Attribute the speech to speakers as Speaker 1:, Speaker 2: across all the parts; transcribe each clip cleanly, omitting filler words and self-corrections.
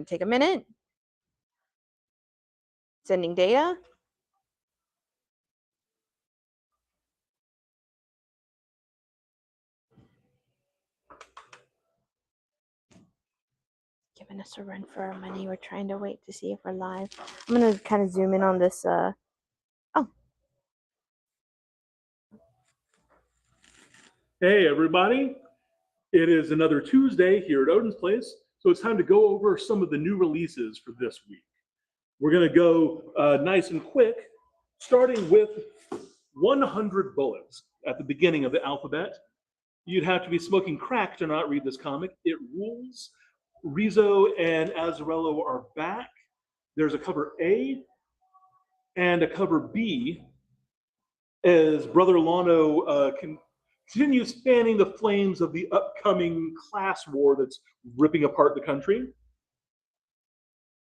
Speaker 1: Take a minute. Sending data. Giving us a run for our money. We're trying to wait to see if we're live. I'm going to kind of zoom in on this. Oh.
Speaker 2: Hey, everybody. It is another Tuesday here at Odin's Place, so it's time to go over some of the new releases for this week. We're going to go nice and quick, starting with 100 Bullets at the beginning of the alphabet. You'd have to be smoking crack to not read this comic. It rules. Rizzo and Azzarello are back. There's a cover A and a cover B as Brother Lano continues fanning the flames of the upcoming class war that's ripping apart the country.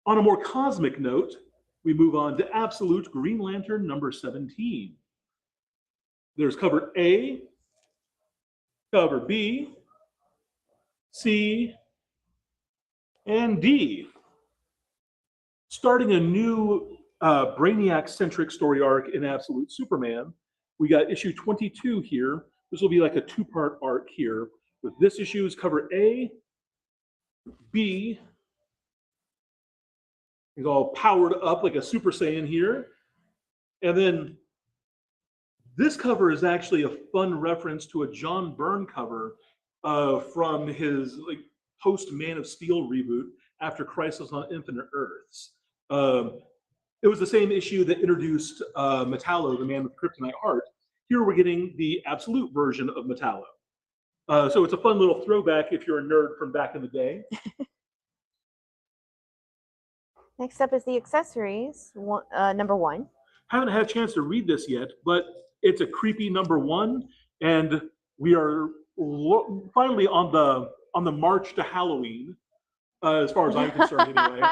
Speaker 2: On a more cosmic note, we move on to Absolute Green Lantern number 17. There's cover A, cover B, C, and D. Starting a new Brainiac-centric story arc in Absolute Superman, we got issue 22 here. This will be like a two-part arc here. With this issue is cover A, B. He's all powered up like a Super Saiyan here. And then this cover is actually a fun reference to a John Byrne cover from his post Man of Steel reboot after Crisis on Infinite Earths. It was the same issue that introduced Metallo, the man with kryptonite heart. Here we're getting the absolute version of Metallo. So it's a fun little throwback if you're a nerd from back in the day.
Speaker 1: Next up is the accessories, number 1.
Speaker 2: Haven't had a chance to read this yet, but it's a creepy number 1, and we are finally on the march to Halloween, as far as I'm concerned, anyway.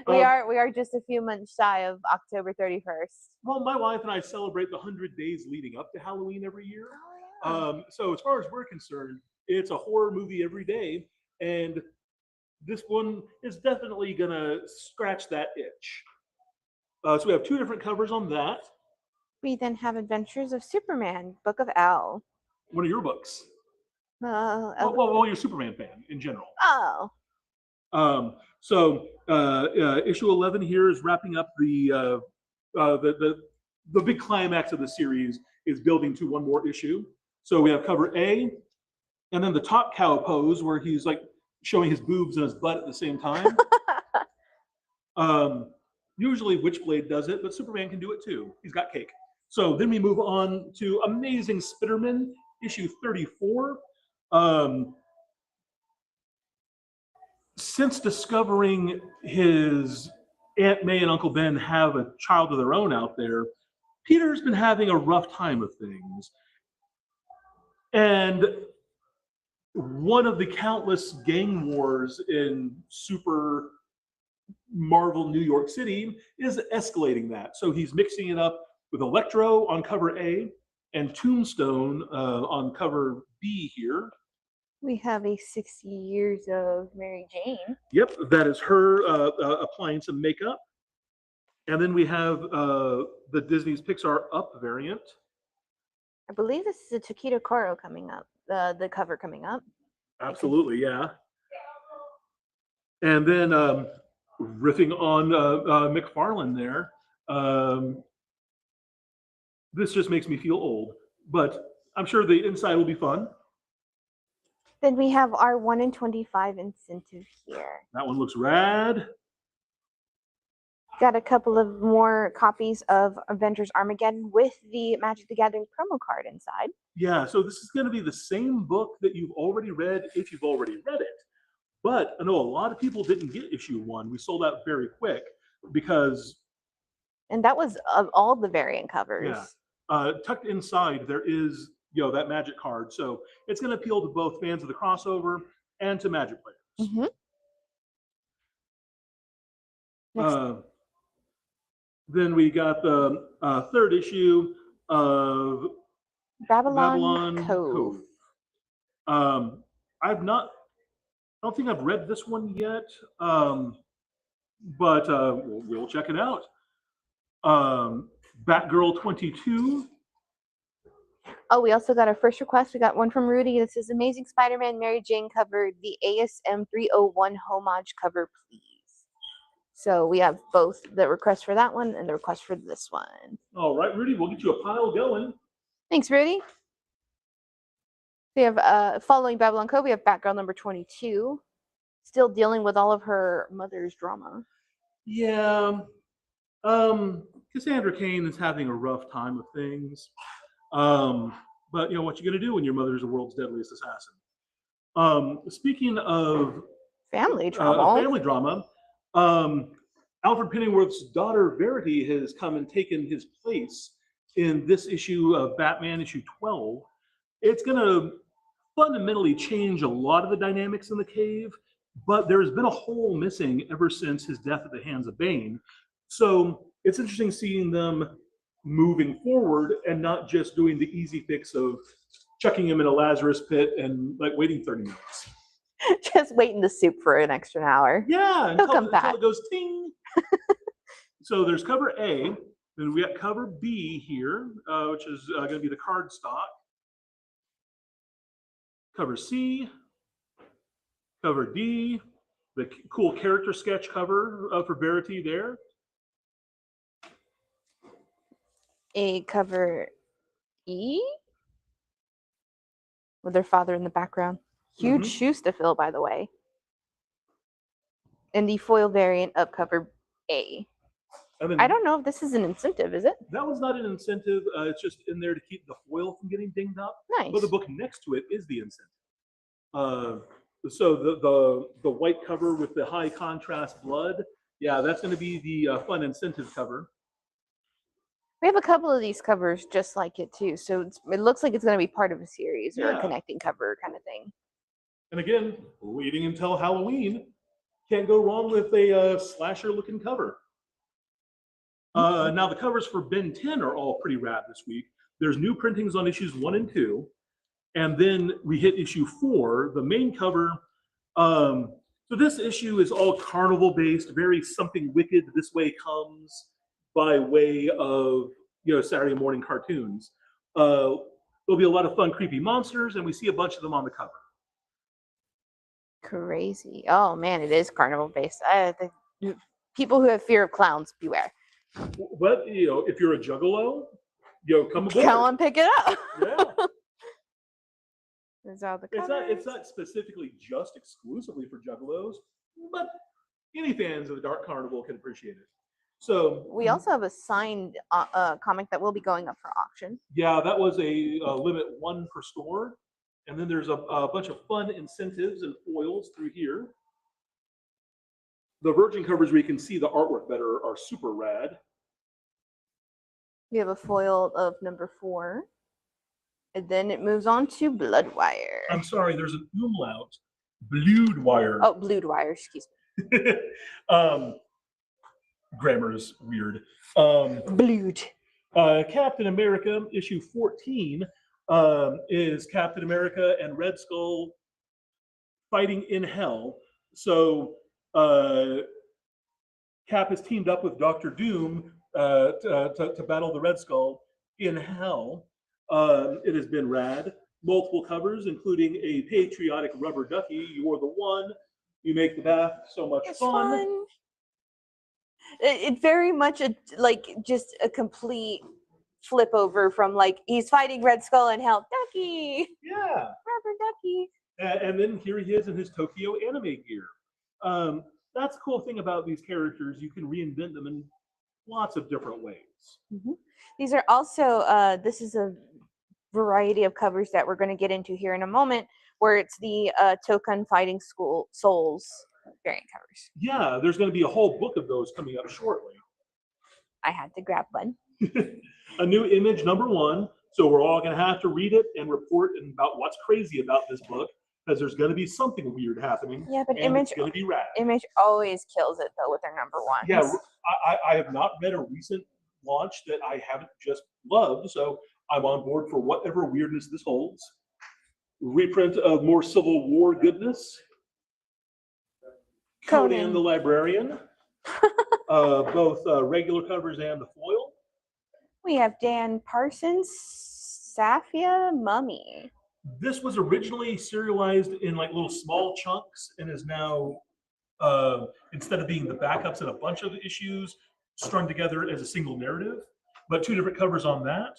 Speaker 1: we are just a few months shy of October 31st.
Speaker 2: Well, my wife and I celebrate the 100 days leading up to Halloween every year. Oh, yeah. So as far as we're concerned, it's a horror movie every day, and this one is definitely gonna scratch that itch. So we have 2 different covers on that.
Speaker 1: We then have Adventures of Superman, Book of L.
Speaker 2: One of your books.
Speaker 1: Well,
Speaker 2: you're a Superman fan in general.
Speaker 1: Oh.
Speaker 2: Issue 11 here is wrapping up the big climax of the series is building to one more issue. So we have cover A, and then the top cow pose where he's like showing his boobs and his butt at the same time. Usually Witchblade does it, but Superman can do it too. He's got cake. So then we move on to Amazing Spider-Man, issue 34. Since discovering his Aunt May and Uncle Ben have a child of their own out there, Peter's been having a rough time of things. And one of the countless gang wars in Super Marvel New York City is escalating that. So he's mixing it up with Electro on cover A and Tombstone on cover B here.
Speaker 1: We have a 60 Years of Mary Jane.
Speaker 2: Yep, that is her applying some makeup. And then we have the Disney's Pixar Up variant.
Speaker 1: I believe this is a Taquito Coro coming up, the cover coming up.
Speaker 2: Absolutely, yeah. And then riffing on McFarlane there, this just makes me feel old, but I'm sure the inside will be fun.
Speaker 1: Then we have our 1 in 25 incentive here.
Speaker 2: That one looks rad.
Speaker 1: Got a couple of more copies of Avengers Armageddon with the Magic the Gathering promo card inside.
Speaker 2: Yeah, so this is going to be the same book that you've already read if you've already read it. But I know a lot of people didn't get issue 1. We sold out very quick because...
Speaker 1: And that was of all the variant covers.
Speaker 2: Yeah. Tucked inside, there is that Magic card. So it's going to appeal to both fans of the crossover and to Magic players.
Speaker 1: Mm-hmm.
Speaker 2: Then we got the 3rd issue of
Speaker 1: Babylon Cove.
Speaker 2: I don't think I've read this one yet. but we'll check it out. Batgirl 22.
Speaker 1: Oh, we also got our first request. We got one from Rudy. This is Amazing Spider-Man Mary Jane cover, the ASM 301 homage cover, please. So we have both the request for that one and the request for this one.
Speaker 2: All right, Rudy, we'll get you a pile going.
Speaker 1: Thanks, Rudy. We have following Babylon Cove, we have Batgirl number 22, still dealing with all of her mother's drama.
Speaker 2: Yeah, Cassandra Cain is having a rough time with things. But you know what you're gonna do when your mother's the world's deadliest assassin. Speaking of
Speaker 1: family drama,
Speaker 2: Alfred Pennyworth's daughter Verity has come and taken his place in this issue of Batman issue 12. It's gonna fundamentally change a lot of the dynamics in the cave, but there's been a hole missing ever since his death at the hands of Bane. So it's interesting seeing them moving forward and not just doing the easy fix of chucking him in a Lazarus pit and like waiting 30 minutes.
Speaker 1: Just wait in the soup for an extra hour.
Speaker 2: Yeah,
Speaker 1: until
Speaker 2: it goes ting. So there's cover A, and we got cover B here, which is going to be the card stock. Cover C, cover D, the cool character sketch cover for Verity there.
Speaker 1: A cover E with their father in the background. Huge shoes to fill, by the way. And the foil variant of cover A. I don't know if this is an incentive, is it?
Speaker 2: That was not an incentive. It's just in there to keep the foil from getting dinged up.
Speaker 1: Nice.
Speaker 2: But the book next to it is the incentive. So the white cover with the high contrast blood, yeah, that's going to be the fun incentive cover.
Speaker 1: We have a couple of these covers just like it too, so it looks like it's going to be part of a series or a connecting cover kind of thing.
Speaker 2: And again, waiting until Halloween, can't go wrong with a slasher-looking cover. Now the covers for Ben 10 are all pretty rad this week. There's new printings on issues 1 and 2, and then we hit issue 4, the main cover. So this issue is all carnival-based, very Something Wicked This Way Comes by way of Saturday morning cartoons. There'll be a lot of fun, creepy monsters, and we see a bunch of them on the cover.
Speaker 1: Crazy. Oh man, it is carnival-based. People who have fear of clowns, beware.
Speaker 2: But if you're a juggalo, come aboard.
Speaker 1: Come and pick it up.
Speaker 2: Yeah.
Speaker 1: There's all the
Speaker 2: it's not specifically just exclusively for juggalos, but any fans of the Dark Carnival can appreciate it. So
Speaker 1: we also have a signed comic that will be going up for auction.
Speaker 2: Yeah, that was a limit 1 per store, and then there's a bunch of fun incentives and foils through here. The Virgin covers where you can see the artwork better are super rad.
Speaker 1: We have a foil of number 4. And then it moves on to Bloodwire.
Speaker 2: I'm sorry, there's an umlaut. Bloodwire.
Speaker 1: Oh, Bloodwire, excuse
Speaker 2: me. Grammar is weird.
Speaker 1: Blood.
Speaker 2: Captain America issue 14 is Captain America and Red Skull fighting in hell. So Cap has teamed up with Dr. Doom to battle the Red Skull in hell. It has been rad. Multiple covers, including a patriotic rubber ducky. You're the one. You make the bath so much fun.
Speaker 1: It very much just a complete flip over from he's fighting Red Skull in hell. Ducky.
Speaker 2: Yeah.
Speaker 1: Rubber ducky.
Speaker 2: And then here he is in his Tokyo anime gear. That's the cool thing about these characters. You can reinvent them in lots of different ways.
Speaker 1: These are also, this is a variety of covers that we're going to get into here in a moment, where it's the Token Fighting School Souls variant covers.
Speaker 2: Yeah, there's going to be a whole book of those coming up shortly.
Speaker 1: I had to grab one.
Speaker 2: A new image, number 1. So we're all going to have to read it and report about what's crazy about this book, because there's going to be something weird happening.
Speaker 1: Yeah, but Image
Speaker 2: going to be rad.
Speaker 1: Image always kills it though with their number 1.
Speaker 2: Yeah, I have not read a recent launch that I haven't just loved, so I'm on board for whatever weirdness this holds. Reprint of more Civil War goodness. Conan the Librarian. both regular covers and the foil.
Speaker 1: We have Dan Parsons, Safia Mummy.
Speaker 2: This was originally serialized in like little small chunks and is now, instead of being the backups in a bunch of issues, strung together as a single narrative, but two different covers on that.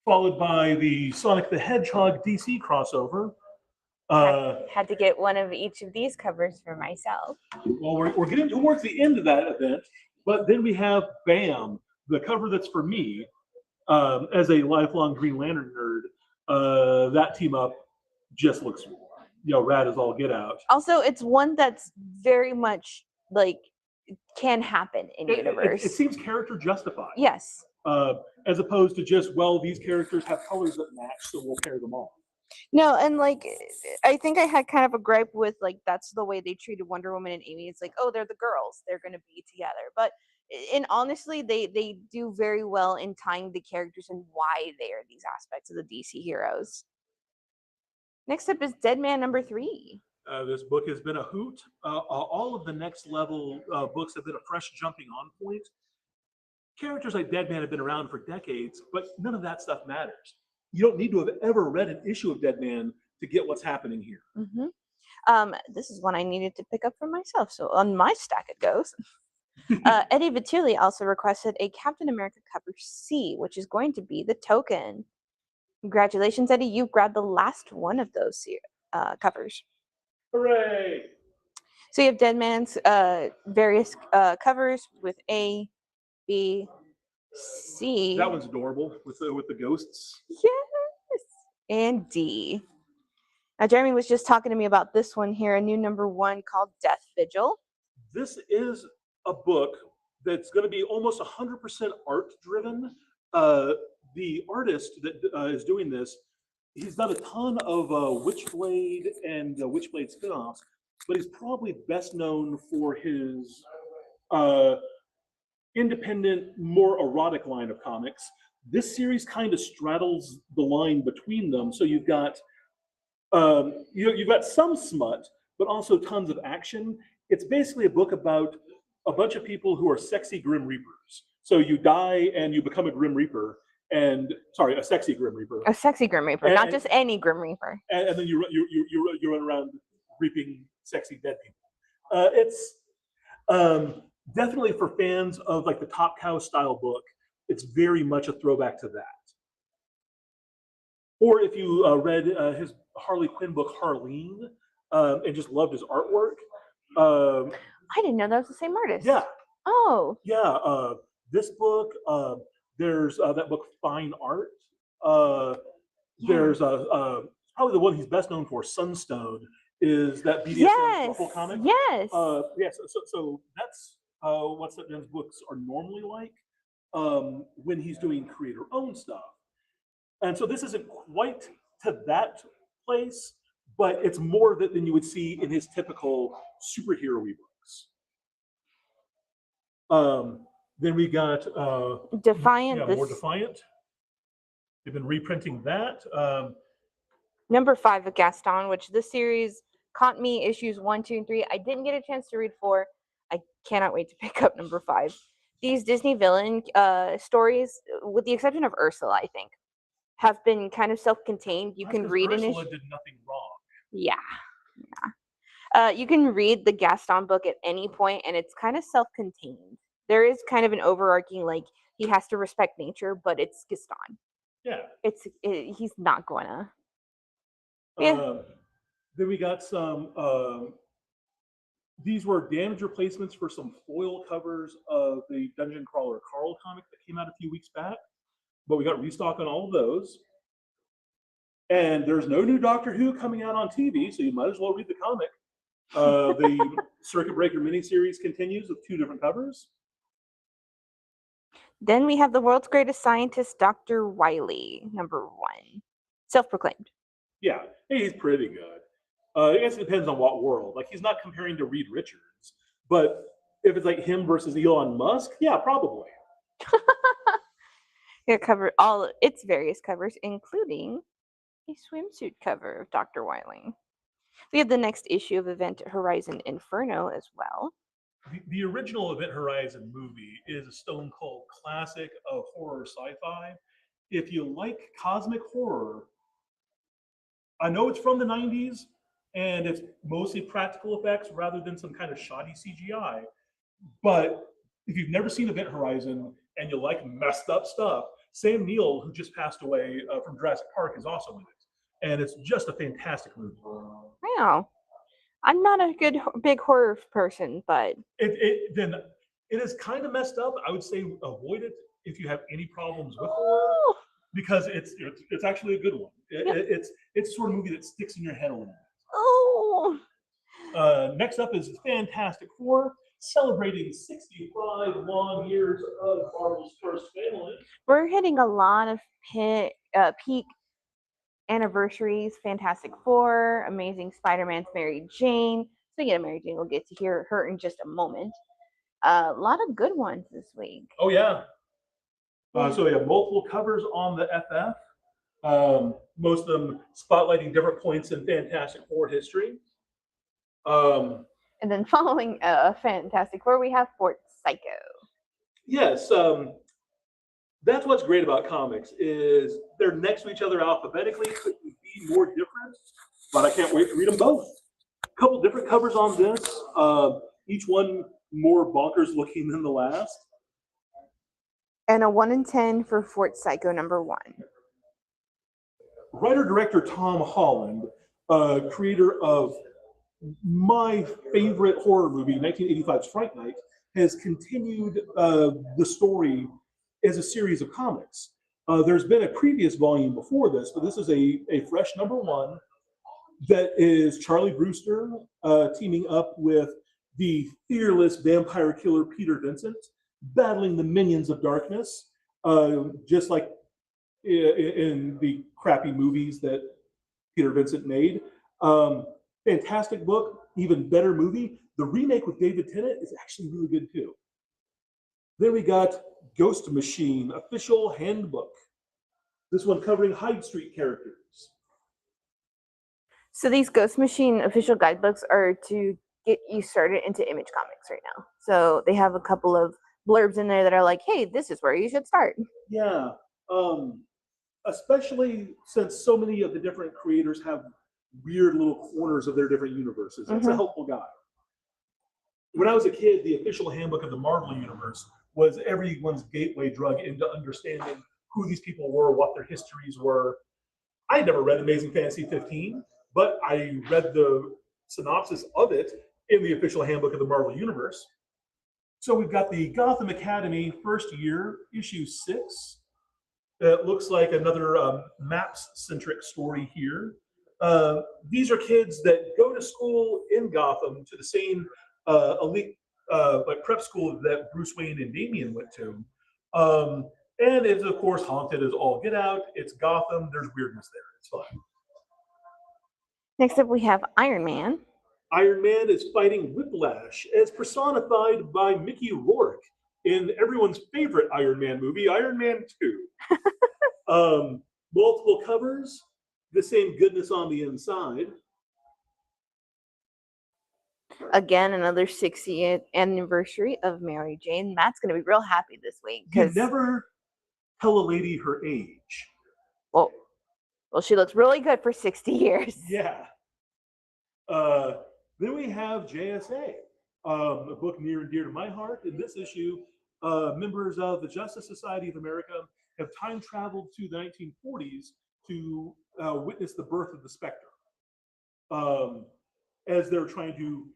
Speaker 2: Followed by the Sonic the Hedgehog DC crossover.
Speaker 1: Had to get one of each of these covers for myself.
Speaker 2: Well, we're getting towards the end of that event, but then we have BAM, the cover that's for me, as a lifelong Green Lantern nerd. That team up just looks, rad as all get out.
Speaker 1: Also, it's one that's very much like can happen in universe.
Speaker 2: It seems character justified.
Speaker 1: Yes.
Speaker 2: As opposed to just, well, these characters have colors that match, so we'll pair them all.
Speaker 1: No, and like I think I had kind of a gripe with like that's the way they treated Wonder Woman and Amy. It's like, oh, they're the girls, they're gonna be together. But and honestly, they do very well in tying the characters and why they are these aspects of the DC heroes. Next up is Dead Man number 3.
Speaker 2: This book has been a hoot. All of the next level books have been a fresh jumping on point. Characters like Dead Man have been around for decades, but none of that stuff matters. You don't need to have ever read an issue of Dead Man to get what's happening here.
Speaker 1: Mm-hmm. This is one I needed to pick up for myself, so on my stack it goes. Eddie Vituli also requested a Captain America cover C, which is going to be the Token. Congratulations, Eddie. You grabbed the last one of those covers.
Speaker 2: Hooray!
Speaker 1: So you have Dead Man's various covers with A, B, C.
Speaker 2: That one's adorable with the ghosts.
Speaker 1: Yes, and D. Now Jeremy was just talking to me about this one here, a new number 1 called Death Vigil.
Speaker 2: This is a book that's going to be almost 100% art driven. The artist that is doing this, he's done a ton of Witchblade and Witchblade spinoffs, but he's probably best known for his independent, more erotic line of comics. This series kind of straddles the line between them. So you've got you've got some smut, but also tons of action. It's basically a book about a bunch of people who are sexy Grim Reapers. So you die and you become a Grim Reaper, and sorry, a sexy Grim Reaper.
Speaker 1: A sexy Grim Reaper, not just any Grim Reaper.
Speaker 2: And then you run around reaping sexy dead people. It's definitely for fans of like the Top Cow style book. It's very much a throwback to that. Or if you read his Harley Quinn book Harleen and just loved his artwork.
Speaker 1: I didn't know that was the same artist.
Speaker 2: Yeah.
Speaker 1: Oh.
Speaker 2: Yeah. This book, there's that book Fine Art. There's probably the one he's best known for, Sunstone, is that BDSM Ruffle comic.
Speaker 1: Yes.
Speaker 2: Yes. So that's what Sutton's books are normally like when he's doing creator-owned stuff. And so this isn't quite to that place, but it's more than you would see in his typical superhero-y books. Then we got
Speaker 1: Defiant.
Speaker 2: Yeah, more Defiant. They've been reprinting that.
Speaker 1: Number 5 of Gaston, which this series caught me issues 1, 2, and 3. I didn't get a chance to read 4. I cannot wait to pick up number 5. These Disney villain stories, with the exception of Ursula, I think, have been kind of self-contained. You can read an issue.
Speaker 2: Ursula did nothing wrong.
Speaker 1: Yeah. You can read the Gaston book at any point, and it's kind of self-contained. There is kind of an overarching, like, he has to respect nature, but it's Gaston.
Speaker 2: Yeah.
Speaker 1: He's not gonna.
Speaker 2: Yeah. Then we got some. These were damage replacements for some foil covers of the Dungeon Crawler Carl comic that came out a few weeks back, but we got restock on all of those. And there's no new Doctor Who coming out on TV, so you might as well read the comic. The Circuit Breaker miniseries continues with 2 different covers.
Speaker 1: Then we have the world's greatest scientist, Dr. Wily, number 1. Self-proclaimed.
Speaker 2: Yeah, he's pretty good. I guess it depends on what world. Like, he's not comparing to Reed Richards, but if it's like him versus Elon Musk, yeah, probably.
Speaker 1: Yeah, cover all its various covers, including a swimsuit cover of Dr. Wily. We have the next issue of Event Horizon Inferno as well.
Speaker 2: the original Event Horizon movie is a stone cold classic of horror sci-fi. If you like cosmic horror, I know it's from the 90s and it's mostly practical effects rather than some kind of shoddy CGI. But if you've never seen Event Horizon and you like messed up stuff, Sam Neill, who just passed away from Jurassic Park, is also in it. And it's just a fantastic movie.
Speaker 1: Wow. I'm not a big horror person, but
Speaker 2: Then it is kind of messed up. I would say avoid it if you have any problems with horror, because it's actually a good one. It's a sort of movie that sticks in your head a little bit.
Speaker 1: Oh.
Speaker 2: Next up is Fantastic Four, celebrating 65 long years of Marvel's first family.
Speaker 1: We're hitting a lot of peak anniversaries. Fantastic Four, Amazing Spider-Man's Mary Jane. Speaking of Mary Jane, we'll get to hear her in just a moment. A lot of good ones this week.
Speaker 2: Oh yeah. So we have multiple covers on the FF. Most of them spotlighting different points in Fantastic Four history.
Speaker 1: And then following Fantastic Four, we have Fort Psycho.
Speaker 2: Yes, that's what's great about comics is they're next to each other alphabetically. Couldn't be more different, but I can't wait to read them both. A couple different covers on this, each one more bonkers looking than the last.
Speaker 1: And a 1 in 10 for Fort Psycho #1.
Speaker 2: Writer-director Tom Holland, creator of my favorite horror movie, 1985's Fright Night, has continued the story as a series of comics. There's been a previous volume before this, but this is a fresh #1 that is Charlie Brewster teaming up with the fearless vampire killer Peter Vincent, battling the minions of darkness, just like in the crappy movies that Peter Vincent made. Fantastic book, even better movie. The remake with David Tennant is actually really good too. Then we got Ghost Machine Official Handbook. This one covering Hyde Street characters.
Speaker 1: So these Ghost Machine official guidebooks are to get you started into Image Comics right now. So they have a couple of blurbs in there that are like, hey, this is where you should start.
Speaker 2: Yeah. Especially since so many of the different creators have weird little corners of their different universes. It's a helpful guide. When I was a kid, the official handbook of the Marvel Universe was everyone's gateway drug into understanding who these people were, what their histories were. I never read Amazing Fantasy 15, but I read the synopsis of it in the official handbook of the Marvel Universe. So we've got the Gotham Academy first year, issue 6. It looks like another maps-centric story here. These are kids that go to school in Gotham to the same elite like prep school that Bruce Wayne and Damian went to. And it's, of course, haunted as all get out. It's Gotham. There's weirdness there. It's fun.
Speaker 1: Next up, we have Iron Man.
Speaker 2: Iron Man is fighting Whiplash as personified by Mickey Rourke in everyone's favorite Iron Man movie, Iron Man 2. Multiple covers, the same goodness on the inside.
Speaker 1: Again, another 60th anniversary of Mary Jane. Matt's going to be real happy this week.
Speaker 2: You never tell a lady her age.
Speaker 1: Well, she looks really good for 60 years.
Speaker 2: Yeah. Then we have JSA, a book near and dear to my heart. In this issue, members of the Justice Society of America have time traveled to the 1940s to witness the birth of the Spectre, as they're trying to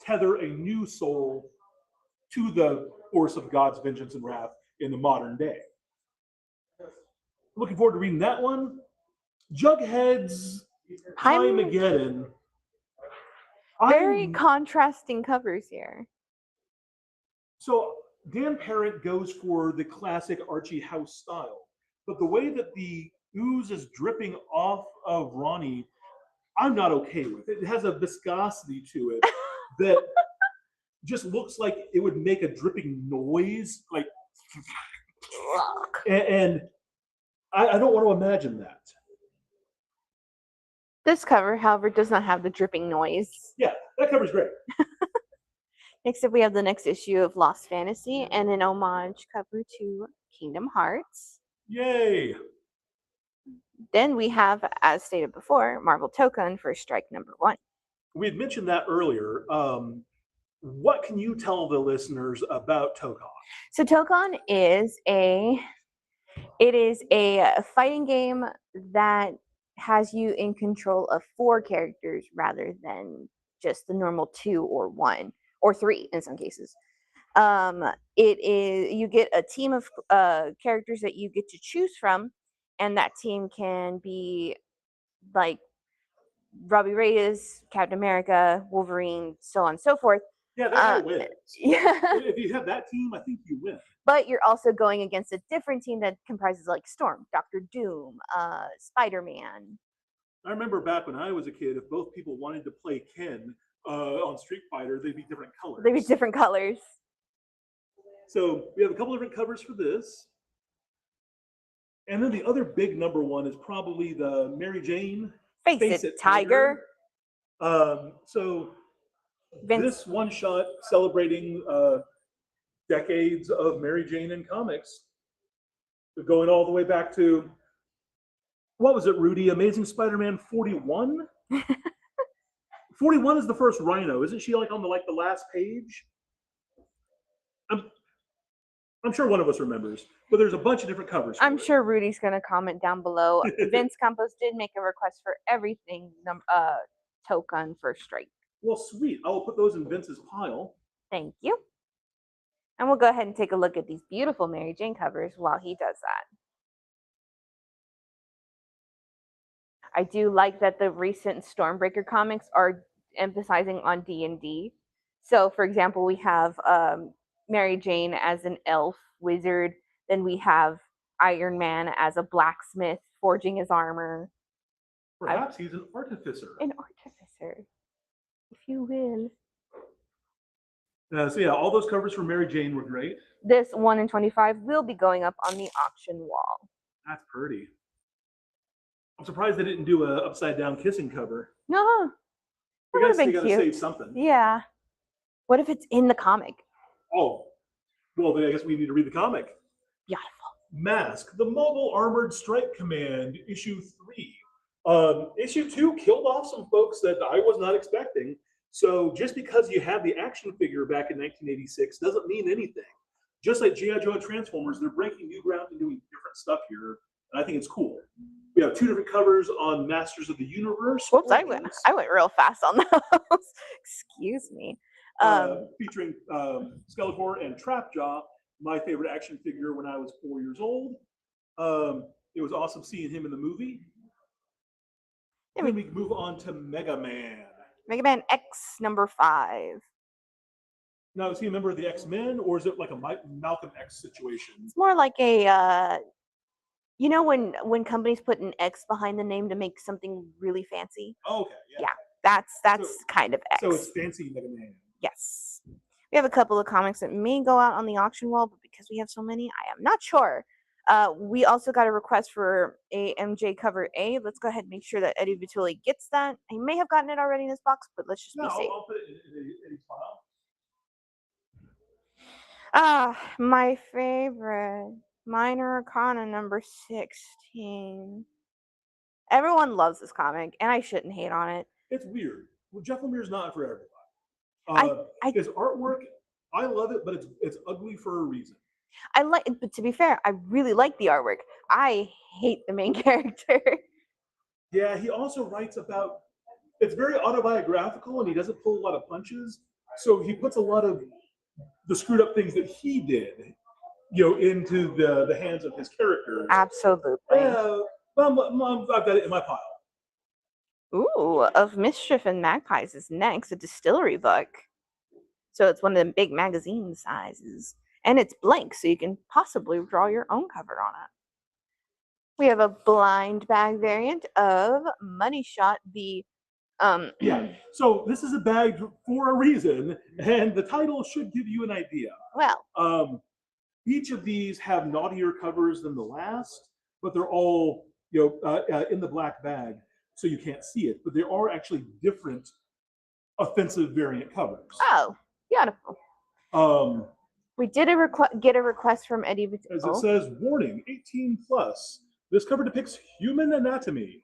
Speaker 2: tether a new soul to the force of God's vengeance and wrath in the modern day. Looking forward to reading that one. Jughead's Time-Ageddon.
Speaker 1: Very contrasting covers here.
Speaker 2: So Dan Parent goes for the classic Archie House style, but the way that the ooze is dripping off of Ronnie, I'm not okay with. It has a viscosity to it that just looks like it would make a dripping noise, like, and I don't want to imagine that.
Speaker 1: This cover, however, does not have the dripping noise.
Speaker 2: Yeah, that cover's great.
Speaker 1: Next up, we have the next issue of Lost Fantasy and an homage cover to Kingdom Hearts.
Speaker 2: Yay!
Speaker 1: Then we have, as stated before, Marvel Token for Strike #1.
Speaker 2: We had mentioned that earlier. What can you tell the listeners about Tokon?
Speaker 1: So Token is a fighting game that has you in control of 4 characters rather than just the normal 2 or 1 or 3 in some cases. You get a team of characters that you get to choose from, and that team can be like Robbie Reyes, Captain America, Wolverine, so on and so forth.
Speaker 2: Yeah, that guy wins.
Speaker 1: Yeah.
Speaker 2: If you have that team, I think you win.
Speaker 1: But you're also going against a different team that comprises like Storm, Doctor Doom, Spider-Man.
Speaker 2: I remember back when I was a kid, if both people wanted to play Ken on Street Fighter, they'd be different colors.
Speaker 1: They'd be different colors.
Speaker 2: So we have a couple different covers for this. And then the other big #1 is probably the Mary Jane
Speaker 1: Face It, Tiger.
Speaker 2: So this one shot celebrating decades of Mary Jane in comics, going all the way back to, what was it, Rudy? Amazing Spider-Man 41? 41 is the first Rhino. Isn't she like on the last page? I'm sure one of us remembers, but there's a bunch of different covers.
Speaker 1: I'm sure Rudy's going to comment down below. Vince Campos did make a request for everything Token for Strike.
Speaker 2: Well, sweet. I will put those in Vince's pile.
Speaker 1: Thank you. And we'll go ahead and take a look at these beautiful Mary Jane covers while he does that. I do like that the recent Stormbreaker comics are emphasizing on D&D. So, for example, we have Mary Jane as an elf wizard. Then we have Iron Man as a blacksmith forging his armor.
Speaker 2: Perhaps he's an artificer.
Speaker 1: An artificer, if you will.
Speaker 2: So yeah, all those covers for Mary Jane were great.
Speaker 1: This 1 in 25 will be going up on the auction wall.
Speaker 2: That's pretty. I'm surprised they didn't do a upside down kissing cover.
Speaker 1: No,
Speaker 2: I guess they gotta save something.
Speaker 1: Yeah. What if it's in the comic?
Speaker 2: Oh, well then I guess we need to read the comic.
Speaker 1: Beautiful.
Speaker 2: Mask, the Mobile Armored Strike Command, issue 3. Issue 2 killed off some folks that I was not expecting. So just because you had the action figure back in 1986 doesn't mean anything. Just like G.I. Joe and Transformers, they're breaking new ground and doing different stuff here. And I think it's cool. We have 2 different covers on Masters of the Universe.
Speaker 1: Whoops, I went real fast on those. Excuse me.
Speaker 2: Featuring Skeletor and Trapjaw, my favorite action figure when I was 4 years old. It was awesome seeing him in the movie. And then we can move on to Mega Man.
Speaker 1: Mega Man X #5.
Speaker 2: Now, is he a member of the X-Men, or is it like a Malcolm X situation?
Speaker 1: It's more like a, you know, when companies put an X behind the name to make something really fancy.
Speaker 2: Oh, okay, yeah.
Speaker 1: That's kind of X.
Speaker 2: So it's fancy Mega Man.
Speaker 1: Yes. We have a couple of comics that may go out on the auction wall, but because we have so many, I am not sure. We also got a request for a MJ cover A. Let's go ahead and make sure that Eddie Vituli gets that. He may have gotten it already in his box, but let's just be safe.
Speaker 2: I'll put it in his
Speaker 1: Ah,
Speaker 2: file.
Speaker 1: my favorite. Minor Arcana #16. Everyone loves this comic, and I shouldn't hate on it.
Speaker 2: It's weird. Well, Jeff Lemire's not for everybody. His artwork, I love it, but it's ugly for a reason.
Speaker 1: But to be fair, I really like the artwork. I hate the main character.
Speaker 2: Yeah, he also writes about, it's very autobiographical, and he doesn't pull a lot of punches. So he puts a lot of the screwed up things that he did, into the hands of his characters.
Speaker 1: Absolutely.
Speaker 2: I've got it in my pile.
Speaker 1: Ooh, Of Mischief and Magpies is next, a distillery book. So it's one of the big magazine sizes. And it's blank, so you can possibly draw your own cover on it. We have a blind bag variant of Money Shot, the
Speaker 2: Yeah, so this is a bag for a reason, and the title should give you an idea.
Speaker 1: Well,
Speaker 2: each of these have naughtier covers than the last, but they're all in the black bag, so you can't see it. But there are actually different offensive variant covers.
Speaker 1: Oh, Beautiful. We did get a request from Eddie.
Speaker 2: As it says, warning, 18 plus. This cover depicts human anatomy.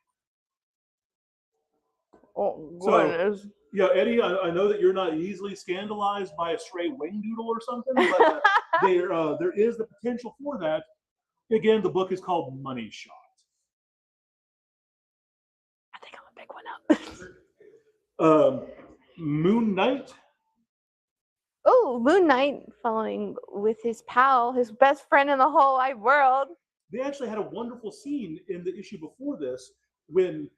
Speaker 1: Oh,
Speaker 2: so, yeah, Eddie, I know that you're not easily scandalized by a stray wing doodle or something, but there is the potential for that. Again, the book is called Money Shot.
Speaker 1: I think I'm gonna pick one
Speaker 2: up. Moon Knight.
Speaker 1: Oh, Moon Knight following with his pal, his best friend in the whole wide world.
Speaker 2: They actually had a wonderful scene in the issue before this when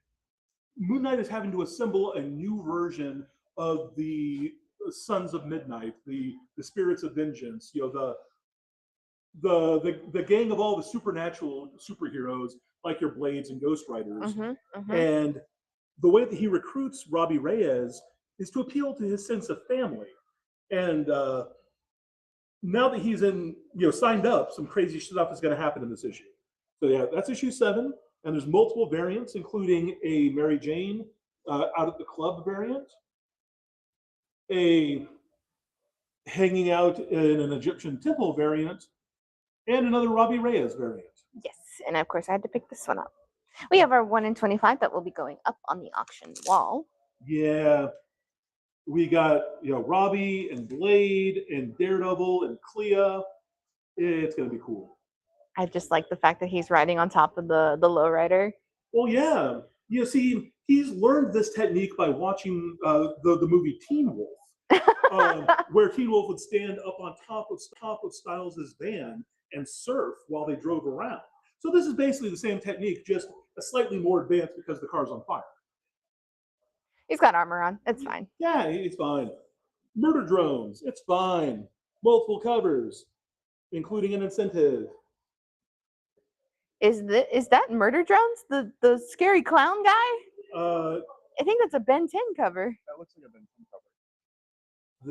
Speaker 2: Moon Knight is having to assemble a new version of the Sons of Midnight, the Spirits of Vengeance, the gang of all the supernatural superheroes like your Blades and Ghost Riders. And the way that he recruits Robbie Reyes is to appeal to his sense of family. And now that he's signed up, some crazy stuff is going to happen in this issue. So yeah, that's issue 7, and there's multiple variants, including a Mary Jane out at the club variant, a hanging out in an Egyptian temple variant, and another Robbie Reyes variant.
Speaker 1: Yes, and of course I had to pick this one up. We have our 1 in 25 that will be going up on the auction wall.
Speaker 2: Yeah. We got, Robbie and Blade and Daredevil and Clea. It's going to be cool.
Speaker 1: I just like the fact that he's riding on top of the lowrider.
Speaker 2: Well, yeah. You see, he's learned this technique by watching the movie Teen Wolf, where Teen Wolf would stand up on top of Styles' van and surf while they drove around. So this is basically the same technique, just a slightly more advanced because the car's on fire.
Speaker 1: He's got armor on. It's fine.
Speaker 2: Yeah, it's fine. Murder drones. It's fine. Multiple covers, including an incentive.
Speaker 1: Is that Murder Drones, the scary clown guy? I think that's a Ben 10 cover.
Speaker 3: That looks like a Ben 10 cover.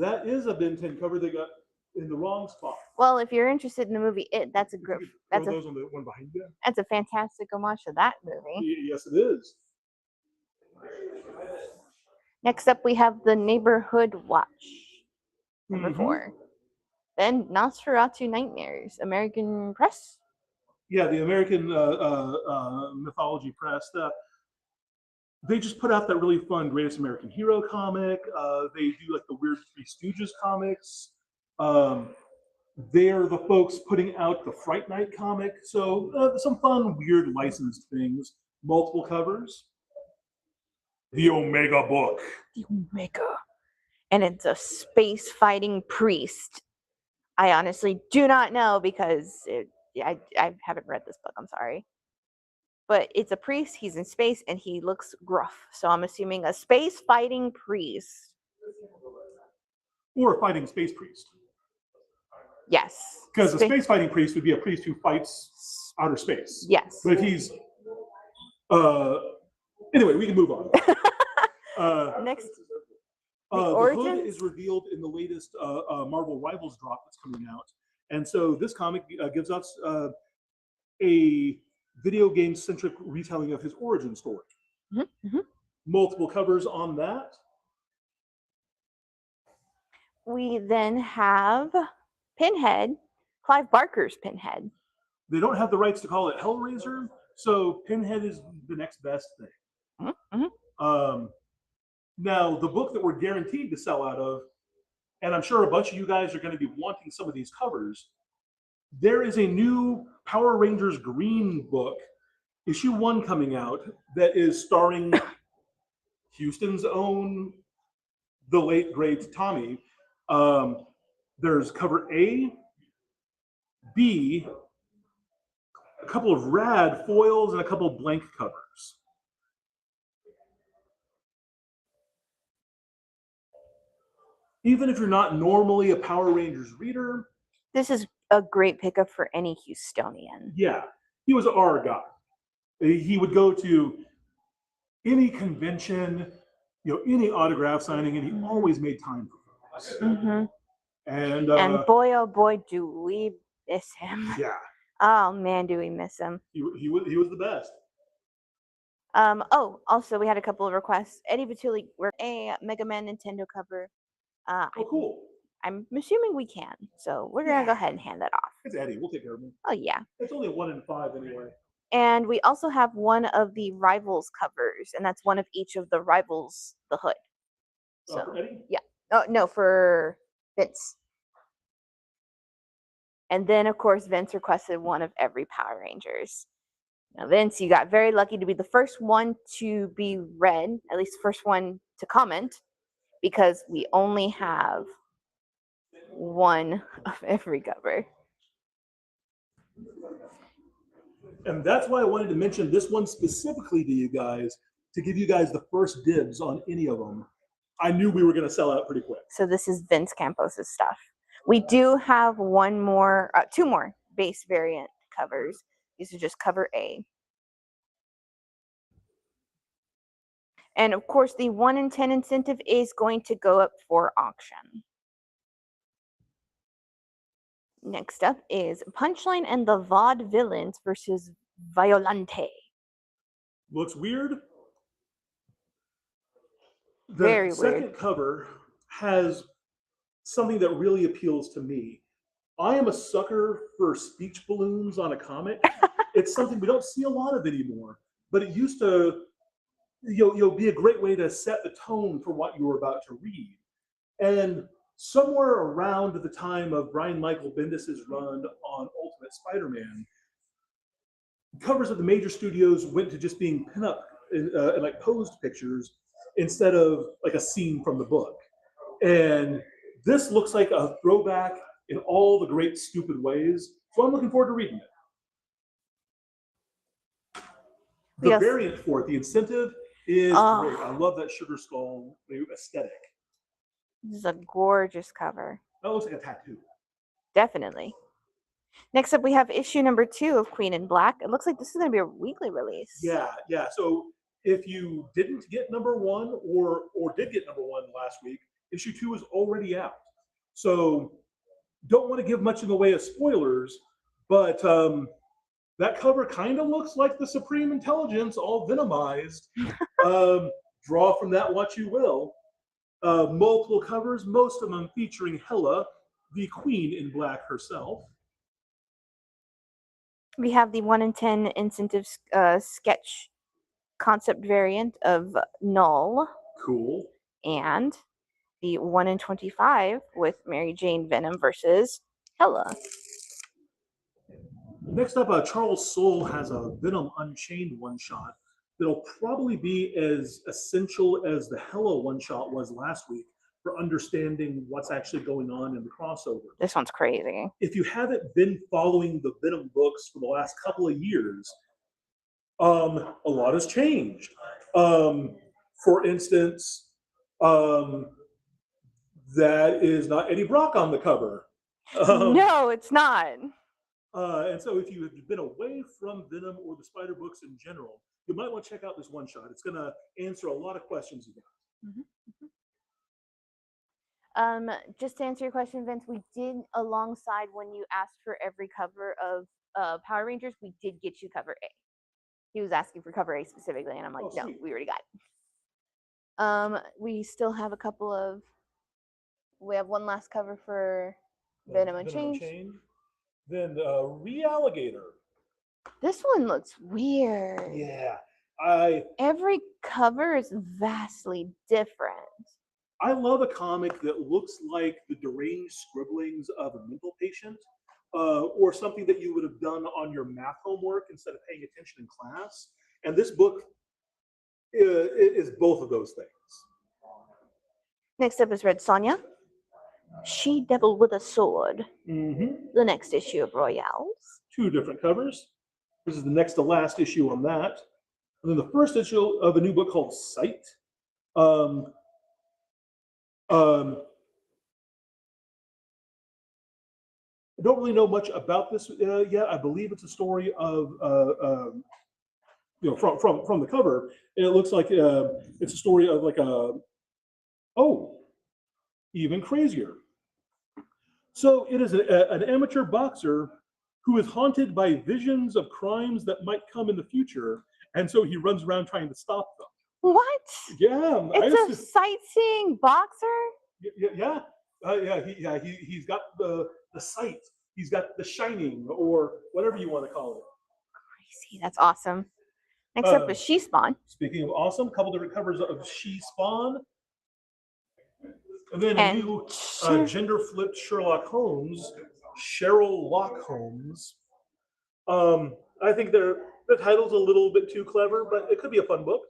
Speaker 2: That is a Ben 10 cover they got in the wrong spot.
Speaker 1: Well, if you're interested in the movie that's a great.
Speaker 2: Those on the one behind you.
Speaker 1: That's a fantastic homage to that movie.
Speaker 2: Yes, it is.
Speaker 1: Next up, we have the Neighborhood Watch, number 4. Then Nosferatu Nightmares, American Press.
Speaker 2: Yeah, the American Mythology Press. They just put out that really fun Greatest American Hero comic. They do like the weird Three Stooges comics. They're the folks putting out the Fright Night comic. So some fun, weird licensed things. Multiple covers. The Omega book.
Speaker 1: The Omega. And it's a space fighting priest. I honestly do not know because I haven't read this book. I'm sorry. But it's a priest. He's in space and he looks gruff. So I'm assuming a space fighting priest.
Speaker 2: Or a fighting space priest.
Speaker 1: Yes.
Speaker 2: Because a space fighting priest would be a priest who fights outer space.
Speaker 1: Yes.
Speaker 2: But if he's anyway, we can move on.
Speaker 1: Next,
Speaker 2: the hood is revealed in the latest Marvel Rivals drop that's coming out, and so this comic gives us a video game centric retelling of his origin story. Multiple covers on that.
Speaker 1: We then have Pinhead, Clive Barker's Pinhead.
Speaker 2: They don't have the rights to call it Hellraiser, so Pinhead is the next best thing. Now, the book that we're guaranteed to sell out of, and I'm sure a bunch of you guys are going to be wanting some of these covers, there is a new Power Rangers Green book, issue 1 coming out, that is starring Houston's own, the late, great Tommy. There's cover A, B, a couple of rad foils, and a couple of blank covers. Even if you're not normally a Power Rangers reader,
Speaker 1: this is a great pickup for any Houstonian.
Speaker 2: Yeah, he was our guy. He would go to any convention, any autograph signing, and he always made time for us. And
Speaker 1: boy, oh boy, do we miss him.
Speaker 2: Yeah.
Speaker 1: Oh man, do we miss him.
Speaker 2: He was the best.
Speaker 1: Also we had a couple of requests. Eddie Vituli worked a Mega Man Nintendo cover.
Speaker 2: Cool.
Speaker 1: I'm assuming we can. So we're going to go ahead and hand that off.
Speaker 2: It's Eddie. We'll take care of him.
Speaker 1: Oh, yeah.
Speaker 2: It's only 1 in 5 anyway.
Speaker 1: And we also have one of the Rivals covers, and that's one of each of the Rivals, the hood. So,
Speaker 2: For Eddie?
Speaker 1: yeah. Oh, no, for Vince. And then, of course, Vince requested one of every Power Rangers. Now, Vince, you got very lucky to be the first one to be read, at least the first one to comment, because we only have one of every cover.
Speaker 2: And that's why I wanted to mention this one specifically to you guys, to give you guys the first dibs on any of them. I knew we were going to sell out pretty quick.
Speaker 1: So this is Vince Campos's stuff. We do have two more base variant covers. These are just cover A. And of course, the 1 in 10 incentive is going to go up for auction. Next up is Punchline and the Vaudevillains versus Violante.
Speaker 2: Looks weird. The
Speaker 1: Very
Speaker 2: second
Speaker 1: weird.
Speaker 2: cover has something that really appeals to me. I am a sucker for speech balloons on a comic. It's something we don't see a lot of anymore, but it used to be a great way to set the tone for what you were about to read. And somewhere around the time of Brian Michael Bendis's run on Ultimate Spider-Man, covers of the major studios went to just being pinup and like posed pictures instead of like a scene from the book. And this looks like a throwback in all the great stupid ways. So I'm looking forward to reading it. The variant for it, the incentive, is great. I love that sugar skull aesthetic.
Speaker 1: This is a gorgeous cover.
Speaker 2: That looks like a tattoo.
Speaker 1: Definitely. Next up, we have issue number 2 of Queen in Black. It looks like this is going to be a weekly release.
Speaker 2: Yeah. So if you didn't get number 1 or did get number 1 last week, issue 2 is already out. So don't want to give much in the way of spoilers, but that cover kind of looks like the Supreme Intelligence all venomized. Draw from that what you will. Multiple covers, most of them featuring Hela, the Queen in Black herself.
Speaker 1: We have the 1 in 10 incentive sketch concept variant of Null.
Speaker 2: Cool.
Speaker 1: And the 1 in 25 with Mary Jane Venom versus Hela.
Speaker 2: Next up, Charles Soule has a Venom Unchained one-shot that'll probably be as essential as the Hela one-shot was last week for understanding what's actually going on in the crossover.
Speaker 1: This one's crazy.
Speaker 2: If you haven't been following the Venom books for the last couple of years, a lot has changed. For instance, that is not Eddie Brock on the cover.
Speaker 1: No, it's not.
Speaker 2: And so if you have been away from Venom or the Spider books in general, you might want to check out this one shot. It's going to answer a lot of questions you got.
Speaker 1: Just to answer your question, Vince, we did, alongside when you asked for every cover of Power Rangers, we did get you cover A. He was asking for cover A specifically, and I'm like, no, we already got it. We still have a couple of, we have one last cover for Venom Unchained.
Speaker 2: Then Realligator.
Speaker 1: This one looks weird.
Speaker 2: Yeah.
Speaker 1: Every cover is vastly different.
Speaker 2: I love a comic that looks like the deranged scribblings of a mental patient, or something that you would have done on your math homework instead of paying attention in class. And this book is both of those things.
Speaker 1: Next up is Red Sonja. She-Devil with a Sword. The next issue of Royals. 2
Speaker 2: different covers. This is the next to last issue on that. And then the first issue of a new book called Sight. I don't really know much about this yet. I believe it's a story of, from the cover. And it looks like it's a story of like even crazier. So it is an amateur boxer who is haunted by visions of crimes that might come in the future. And so he runs around trying to stop them.
Speaker 1: What?
Speaker 2: Yeah.
Speaker 1: It's a sightseeing boxer?
Speaker 2: Yeah. He's got the sight. He's got the shining, or whatever you want to call it.
Speaker 1: Crazy. That's awesome. Next up is She Spawn.
Speaker 2: Speaking of awesome, a couple different covers of She Spawn. And then a new gender flipped Sherlock Holmes, Cheryl Lock Holmes. I think the title's a little bit too clever, but it could be a fun book.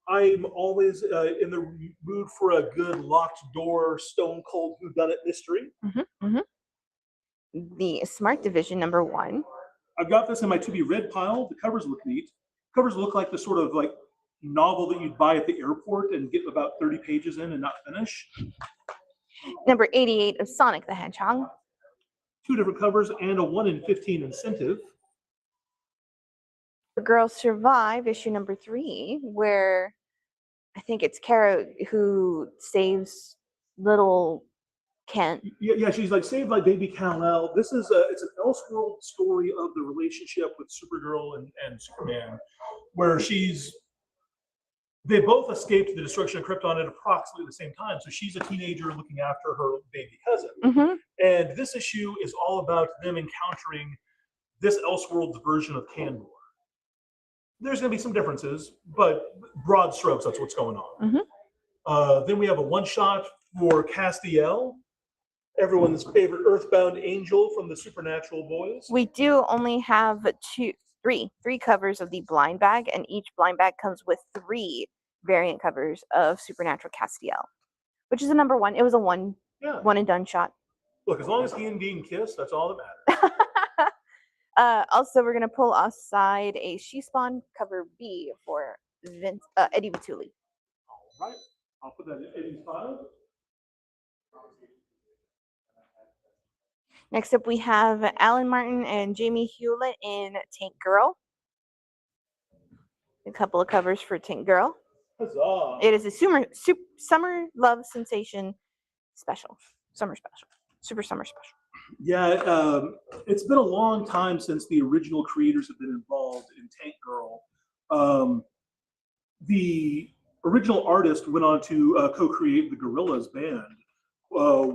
Speaker 2: I'm always in the mood for a good locked door, stone cold whodunit mystery.
Speaker 1: The Smart Division #1.
Speaker 2: I've got this in my to be read pile. The covers look neat. Covers look like the sort of like novel that you'd buy at the airport and get about 30 pages in and not finish.
Speaker 1: Number 88 of Sonic the Hedgehog.
Speaker 2: 2 different covers and a 1 in 15 incentive.
Speaker 1: The Girls Survive, issue #3, where I think it's Kara who saves little Kent.
Speaker 2: Yeah, she's like saved by baby Kal-El. This is it's an Elseworld story of the relationship with Supergirl and Superman, where they both escaped the destruction of Krypton at approximately the same time. So she's a teenager looking after her baby cousin. And this issue is all about them encountering this Elseworld's version of Kandor. There's going to be some differences, but broad strokes, that's what's going on. Then we have a one-shot for Castiel, everyone's favorite Earthbound angel from the Supernatural Boys.
Speaker 1: We do only have three covers of the blind bag, and each blind bag comes with 3 variant covers of Supernatural Castiel, which is a #1. It was a one and done shot.
Speaker 2: Look, as long as he and Dean kiss, that's all that matters.
Speaker 1: Also, we're going to pull aside a She Spawn cover B for Eddie Vituli.
Speaker 2: All right. I'll put that in Eddie's file.
Speaker 1: Next up, we have Alan Martin and Jamie Hewlett in Tank Girl. A couple of covers for Tank Girl.
Speaker 2: Huzzah.
Speaker 1: It is a summer love sensation special. Summer special. Super summer special.
Speaker 2: Yeah, it's been a long time since the original creators have been involved in Tank Girl. The original artist went on to co-create the Gorillaz band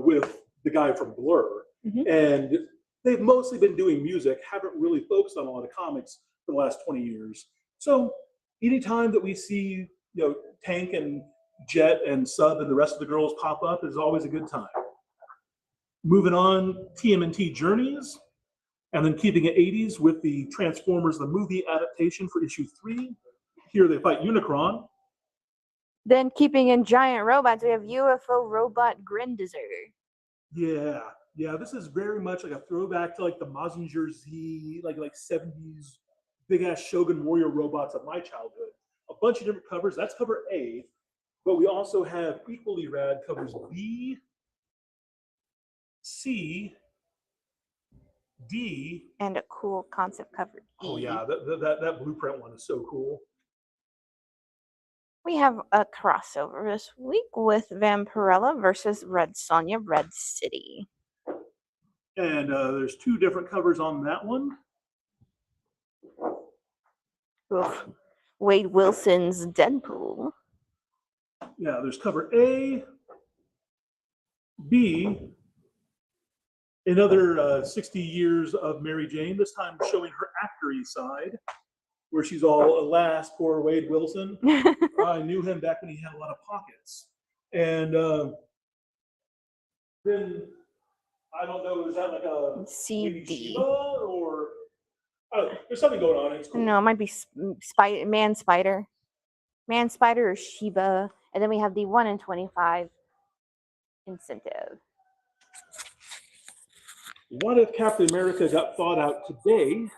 Speaker 2: with the guy from Blur. And they've mostly been doing music, haven't really focused on a lot of comics for the last 20 years. So anytime that we see, Tank and Jet and Sub and the rest of the girls pop up is always a good time. Moving on, TMNT Journeys, and then keeping it 80s with the Transformers the movie adaptation for issue 3. Here they fight Unicron.
Speaker 1: Then keeping in giant robots, we have UFO robot Grendizer.
Speaker 2: Yeah, this is very much like a throwback to like the Mazinger Z, like 70s big ass Shogun warrior robots of my childhood. A bunch of different covers. That's cover A, but we also have equally rad covers B, C, D,
Speaker 1: and a cool concept cover E.
Speaker 2: Oh yeah, that blueprint one is so cool.
Speaker 1: We have a crossover this week with Vampirella versus Red Sonja, Red City.
Speaker 2: And there's 2 different covers on that one.
Speaker 1: Oof. Wade Wilson's Deadpool.
Speaker 2: Yeah, there's cover A, B, another 60 years of Mary Jane, this time showing her actory side, where she's all, alas, poor Wade Wilson. I knew him back when he had a lot of pockets. And then, I don't know, is that like a
Speaker 1: CD?
Speaker 2: Or, there's something going on. It's cool.
Speaker 1: No, it might be Man Spider. Man Spider or Sheba. And then we have the 1 in 25 incentive.
Speaker 2: What if Captain America got thought out today?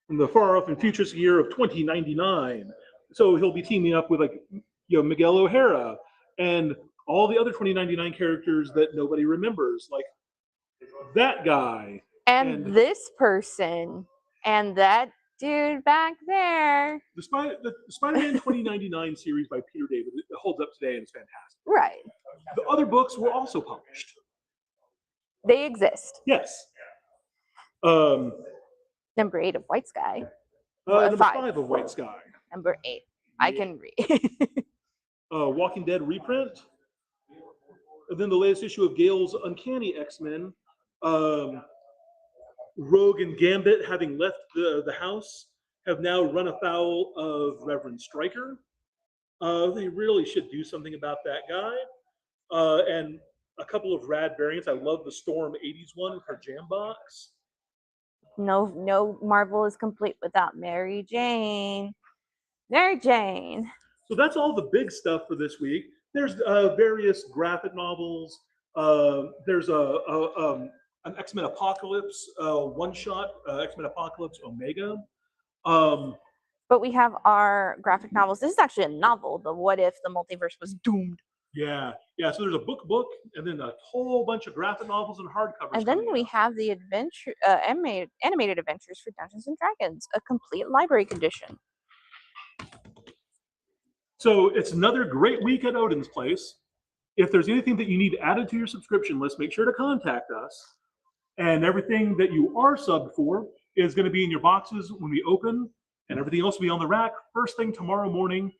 Speaker 2: In the far off and futurist year of 2099. So he'll be teaming up with Miguel O'Hara and all the other 2099 characters that nobody remembers, like that guy.
Speaker 1: And this person. And that dude back there.
Speaker 2: The Spider-Man 2099 series by Peter David, it holds up today and it's fantastic.
Speaker 1: Right.
Speaker 2: The other books were also published.
Speaker 1: They exist.
Speaker 2: Yes.
Speaker 1: Number 8 of White Sky.
Speaker 2: Number 5 of White Sky.
Speaker 1: Number 8. I can read.
Speaker 2: Walking Dead reprint. And then the latest issue of Gale's Uncanny X-Men. Rogue and Gambit, having left the house, have now run afoul of Reverend Stryker. They really should do something about that guy. And a couple of rad variants. I love the Storm 80s one with her jam box.
Speaker 1: No Marvel is complete without Mary Jane. Mary Jane.
Speaker 2: So that's all the big stuff for this week. There's various graphic novels. There's an X-Men Apocalypse one-shot, X-Men Apocalypse Omega.
Speaker 1: But we have our graphic novels. This is actually a novel, the What If the Multiverse Was Doomed.
Speaker 2: Yeah. So there's a book, and then a whole bunch of graphic novels and hardcovers.
Speaker 1: And then we have the adventure animated adventures for Dungeons and Dragons, a complete library condition.
Speaker 2: So it's another great week at Odin's Place. If there's anything that you need added to your subscription list, make sure to contact us. And everything that you are subbed for is going to be in your boxes when we open, and everything else will be on the rack first thing tomorrow morning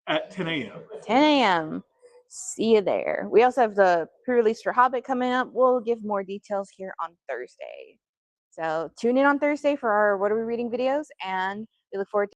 Speaker 2: at 10 a.m.
Speaker 1: 10 a.m. See you there. We also have the pre-release for Hobbit coming up. We'll give more details here on Thursday. So tune in on Thursday for our What Are We Reading videos, and we look forward to